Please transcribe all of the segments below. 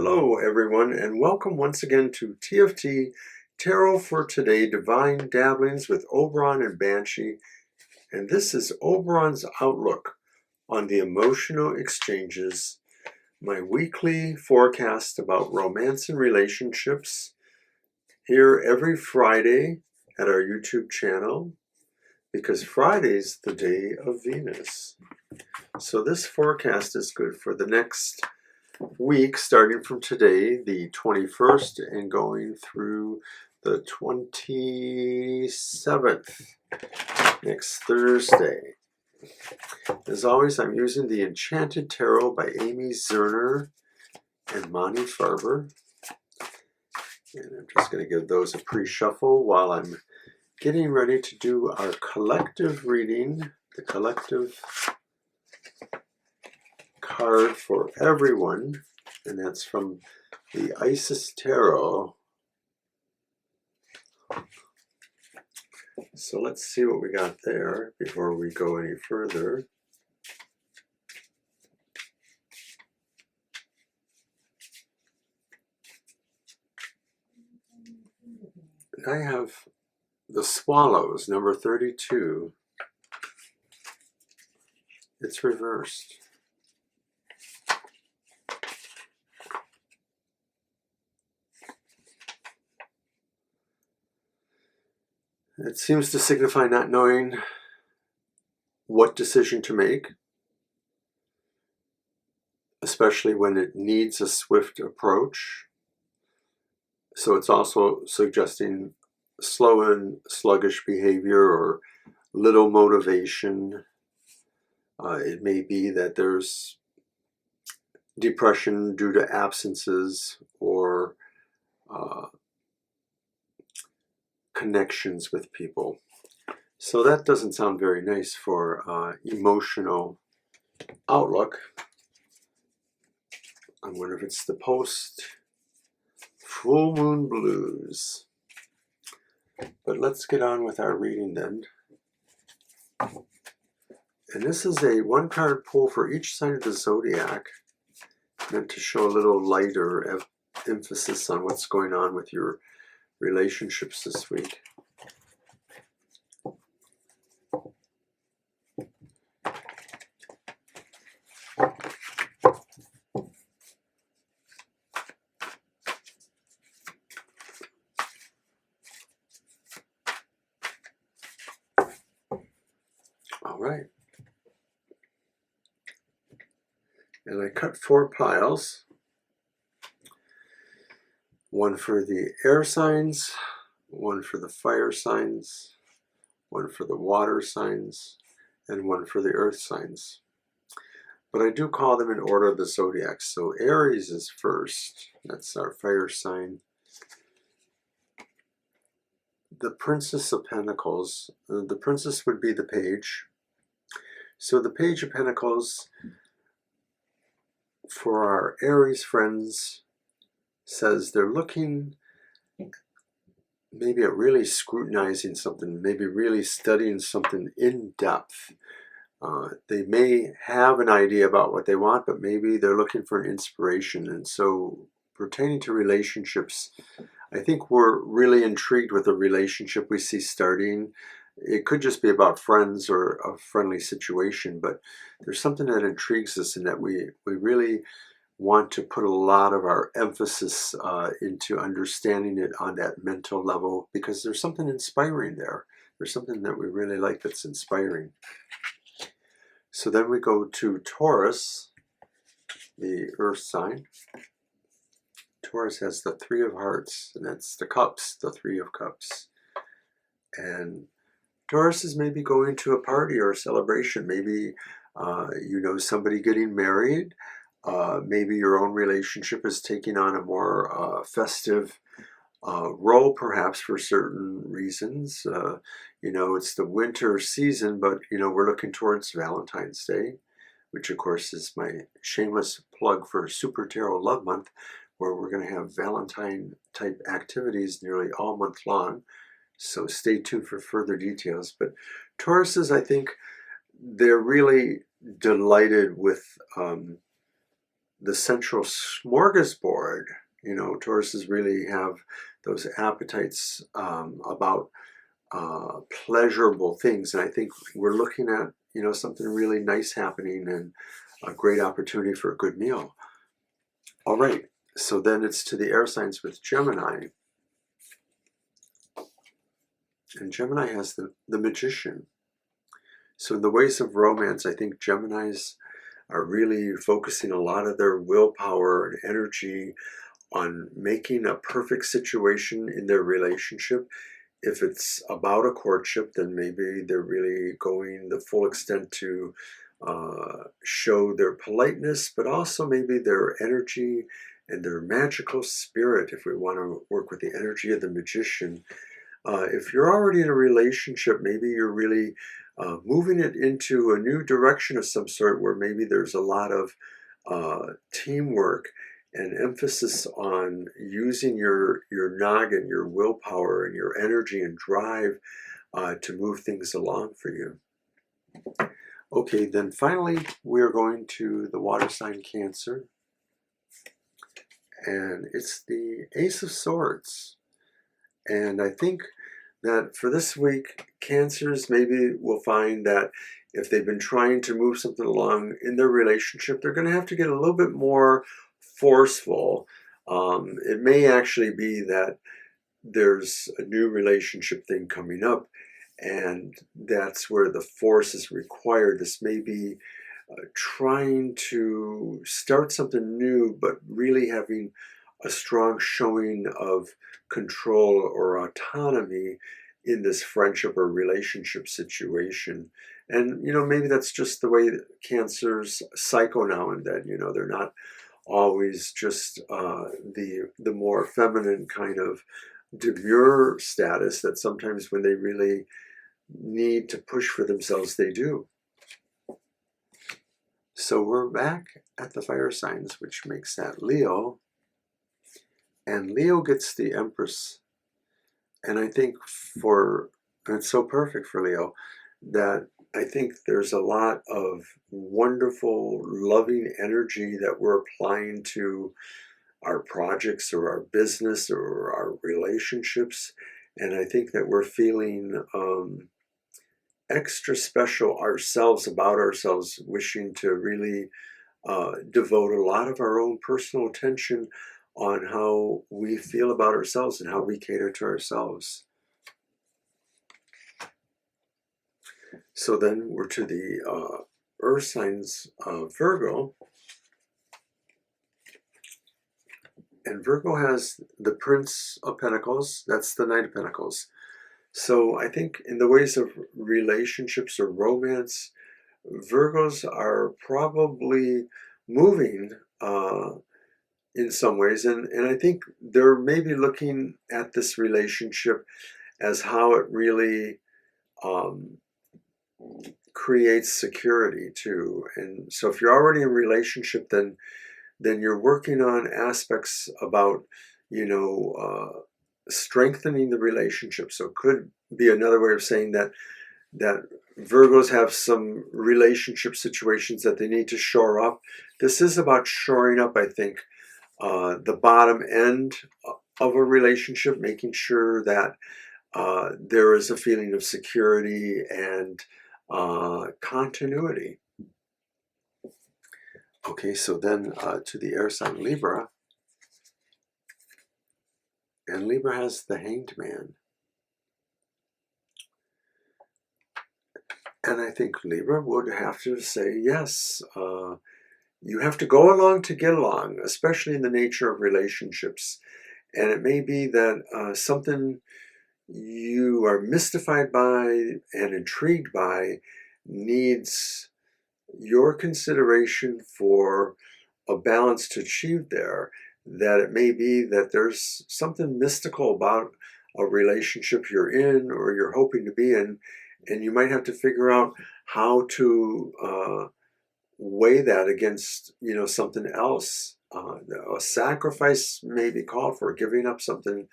Hello everyone, and welcome once again to TFT Tarot for Today, Divine Dabblings with Oberon and Banshee. And this is Oberon's outlook on the emotional exchanges, my weekly forecast about romance and relationships, here every Friday at our YouTube channel, because Friday's the day of Venus. So this forecast is good for the next week, starting from today, the 21st, and going through the 27th, next Thursday. As always, I'm using the Enchanted Tarot by Amy Zerner and Monte Farber. And I'm just going to give those a pre-shuffle while I'm getting ready to do our collective reading, the collective card for everyone, and that's from the Isis Tarot. So let's see what we got there before we go any further. And I have the Swallows, number 32. It's reversed. It seems to signify not knowing what decision to make, especially when it needs a swift approach. So it's also suggesting slow and sluggish behavior or little motivation. It may be that there's depression due to absences or connections with people. So that doesn't sound very nice for emotional outlook. I wonder if it's the post full moon blues. But let's get on with our reading then. And this is a one card pull for each sign of the Zodiac, meant to show a little lighter emphasis on what's going on with your relationships this week. All right. And I cut 4 piles. One for the air signs, one for the fire signs, one for the water signs, and one for the earth signs. But I do call them in order of the zodiac. So Aries is first. That's our fire sign. The Princess of Pentacles. The Princess would be the Page. So the Page of Pentacles for our Aries friends says they're looking maybe at really scrutinizing something, maybe really studying something in depth. They may have an idea about what they want, but maybe they're looking for an inspiration. And so pertaining to relationships, I think we're really intrigued with a relationship we see starting. It could just be about friends or a friendly situation, but there's something that intrigues us and that we really want to put a lot of our emphasis into understanding it on that mental level, because there's something inspiring there. There's something that we really like that's inspiring. So then we go to Taurus, the earth sign. Taurus has the 3 of Hearts, and that's the cups, the 3 of Cups. And Taurus is maybe going to a party or a celebration. Maybe you know somebody getting married. Maybe your own relationship is taking on a more festive role, perhaps for certain reasons. You know, it's the winter season, but you know, we're looking towards Valentine's Day, which of course is my shameless plug for Super Tarot Love Month, where we're going to have Valentine type activities nearly all month long. So stay tuned for further details. But Tauruses, I think they're really delighted with the central smorgasbord. You know, Tauruses really have those appetites about pleasurable things, and I think we're looking at, you know, something really nice happening and a great opportunity for a good meal. All right, so then it's to the air signs with Gemini, and Gemini has the Magician. So in the ways of romance, I think Geminis are really focusing a lot of their willpower and energy on making a perfect situation in their relationship. If it's about a courtship, then maybe they're really going the full extent to show their politeness, but also maybe their energy and their magical spirit, if we want to work with the energy of the Magician. If you're already in a relationship, maybe you're really moving it into a new direction of some sort, where maybe there's a lot of teamwork and emphasis on using your noggin, your willpower, and your energy and drive to move things along for you. Okay, then finally we're going to the water sign Cancer, and it's the Ace of Swords. And I think that for this week, Cancers maybe will find that if they've been trying to move something along in their relationship, they're going to have to get a little bit more forceful. It may actually be that there's a new relationship thing coming up, and that's where the force is required. This may be trying to start something new, but really having a strong showing of control or autonomy in this friendship or relationship situation. And, you know, maybe that's just the way that Cancers psycho now and then. You know, they're not always just the more feminine kind of demure status that sometimes when they really need to push for themselves, they do. So we're back at the fire signs, which makes that Leo. And Leo gets the Empress. And I think it's so perfect for Leo, that I think there's a lot of wonderful, loving energy that we're applying to our projects or our business or our relationships. And I think that we're feeling extra special about ourselves, wishing to really devote a lot of our own personal attention on how we feel about ourselves and how we cater to ourselves. So then we're to the earth signs of Virgo. And Virgo has the Prince of Pentacles. That's the Knight of Pentacles. So I think in the ways of relationships or romance, Virgos are probably moving in some ways. And I think they're maybe looking at this relationship as how it really creates security too. And so if you're already in a relationship, then you're working on aspects about, you know, strengthening the relationship. So it could be another way of saying that Virgos have some relationship situations that they need to shore up. This is about shoring up, I think, the bottom end of a relationship, making sure that there is a feeling of security and continuity. Okay, so then to the air sign Libra. And Libra has the Hanged Man. And I think Libra would have to say, yes, you have to go along to get along, especially in the nature of relationships. And it may be that something you are mystified by and intrigued by needs your consideration for a balance to achieve there. That it may be that there's something mystical about a relationship you're in or you're hoping to be in, and you might have to figure out how to weigh that against, you know, something else. A sacrifice may be called for, giving up something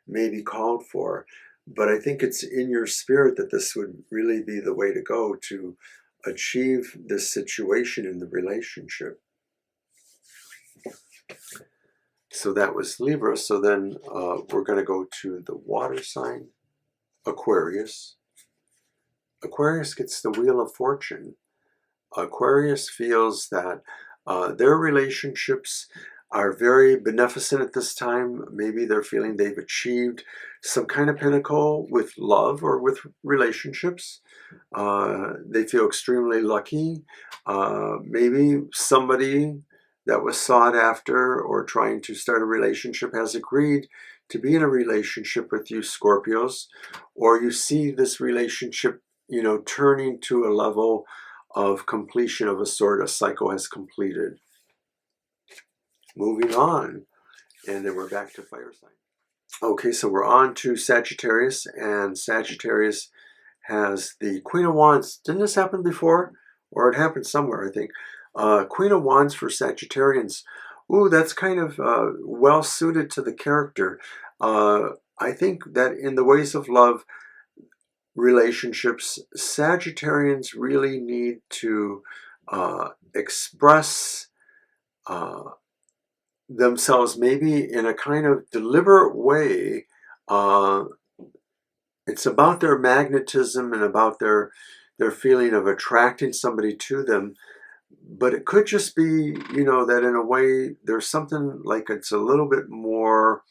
may be called for, but I think it's in your spirit that this would really be the way to go to achieve this situation in the relationship. So that was Libra. So then we're going to go to the water sign, Aquarius. Aquarius gets the Wheel of Fortune. Aquarius feels that their relationships are very beneficent at this time. Maybe they're feeling they've achieved some kind of pinnacle with love or with relationships. They feel extremely lucky. Maybe somebody that was sought after or trying to start a relationship has agreed to be in a relationship with you, Scorpios, or you see this relationship, you know, turning to a level of completion of a sort. A cycle has completed. Moving on, and then we're back to fire sign. Okay, so we're on to Sagittarius, and Sagittarius has the Queen of Wands. Didn't this happen before? Or it happened somewhere, I think. Queen of Wands for Sagittarians. Ooh, that's kind of well suited to the character. I think that in the ways of love, relationships, Sagittarians really need to express themselves maybe in a kind of deliberate way. It's about their magnetism and about their feeling of attracting somebody to them. But it could just be, you know, that in a way there's something like it's a little bit more,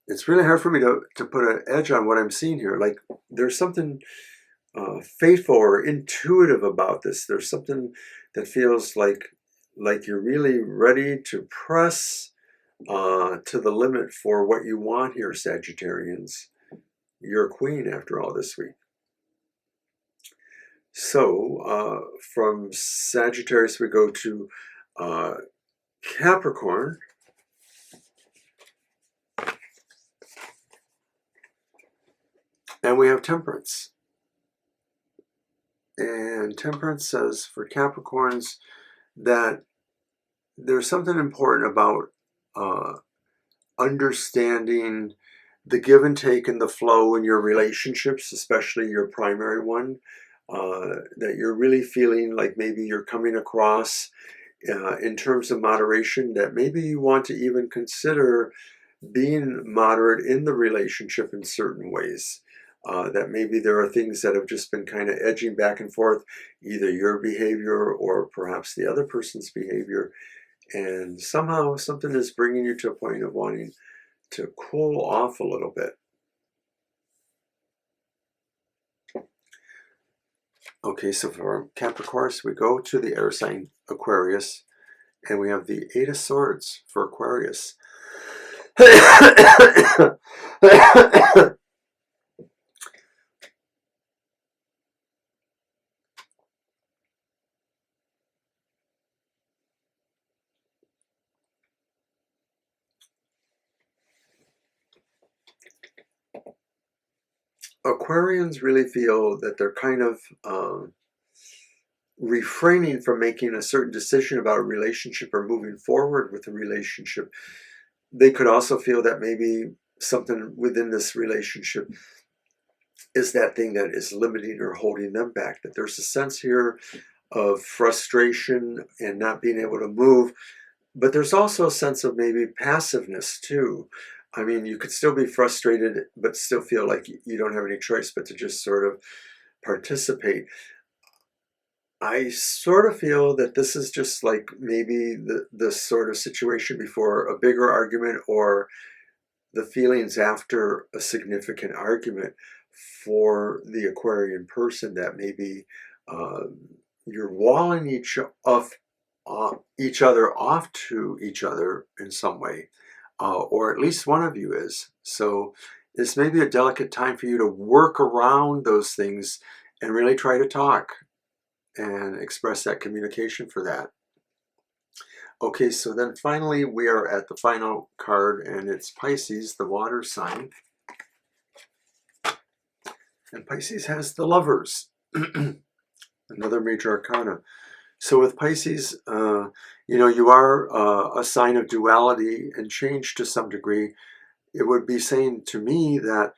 it's really hard for me to put an edge on what I'm seeing here. Like there's something faithful or intuitive about this. There's something that feels like you're really ready to press to the limit for what you want here, Sagittarians. You're a queen after all this week. So from Sagittarius we go to Capricorn. And we have Temperance. And Temperance says for Capricorns that there's something important about understanding the give and take and the flow in your relationships, especially your primary one, that you're really feeling like maybe you're coming across in terms of moderation, that maybe you want to even consider being moderate in the relationship in certain ways. That maybe there are things that have just been kind of edging back and forth, either your behavior or perhaps the other person's behavior, and somehow something is bringing you to a point of wanting to cool off a little bit. Okay, so for Capricorn, we go to the air sign Aquarius, and we have the Eight of Swords for Aquarius. Aquarians really feel that they're kind of refraining from making a certain decision about a relationship or moving forward with a relationship. They could also feel that maybe something within this relationship is that thing that is limiting or holding them back, that there's a sense here of frustration and not being able to move, but there's also a sense of maybe passiveness too. I mean, you could still be frustrated, but still feel like you don't have any choice but to just sort of participate. I sort of feel that this is just like maybe the sort of situation before a bigger argument, or the feelings after a significant argument for the Aquarian person, that maybe you're walling each other off to each other in some way, or at least one of you is. So this may be a delicate time for you to work around those things and really try to talk and express that communication for that. Okay, so then finally we are at the final card, and it's Pisces, the water sign. And Pisces has the Lovers, another major arcana. So with Pisces, you know, you are a sign of duality and change to some degree. It would be saying to me that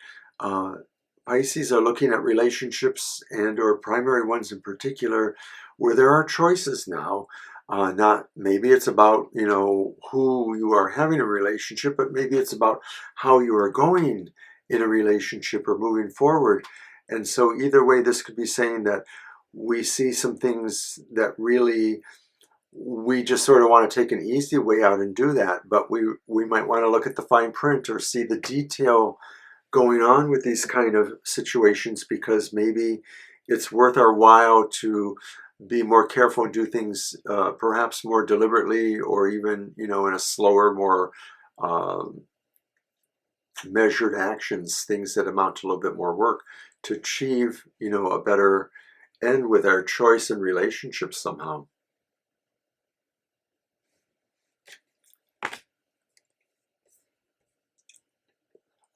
Pisces are looking at relationships, and or primary ones in particular, where there are choices now. Not maybe it's about, you know, who you are having a relationship, but maybe it's about how you are going in a relationship or moving forward. And so either way, this could be saying that we see some things that really we just sort of want to take an easy way out and do that, but we might want to look at the fine print or see the detail going on with these kind of situations, because maybe it's worth our while to be more careful and do things perhaps more deliberately, or even, you know, in a slower, more measured actions, things that amount to a little bit more work to achieve, you know, a better end with our choice and relationships somehow.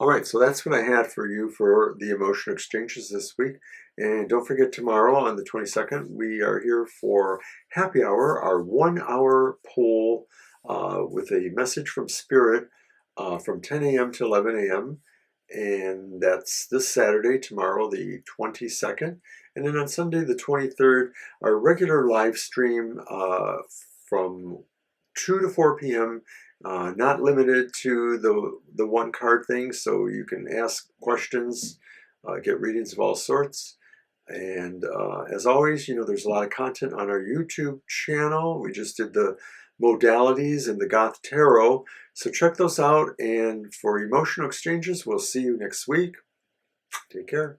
All right, so that's what I had for you for the emotion exchanges this week. And don't forget, tomorrow on the 22nd, we are here for happy hour, our 1 hour poll with a message from Spirit from 10 a.m. to 11 a.m. And that's this Saturday, tomorrow, the 22nd. And then on Sunday, the 23rd, our regular live stream from 2 to 4 p.m. Not limited to the one card thing, so you can ask questions, get readings of all sorts. And as always, you know, there's a lot of content on our YouTube channel. We just did the modalities and the Goth Tarot, so check those out. And for emotional exchanges, we'll see you next week. Take care.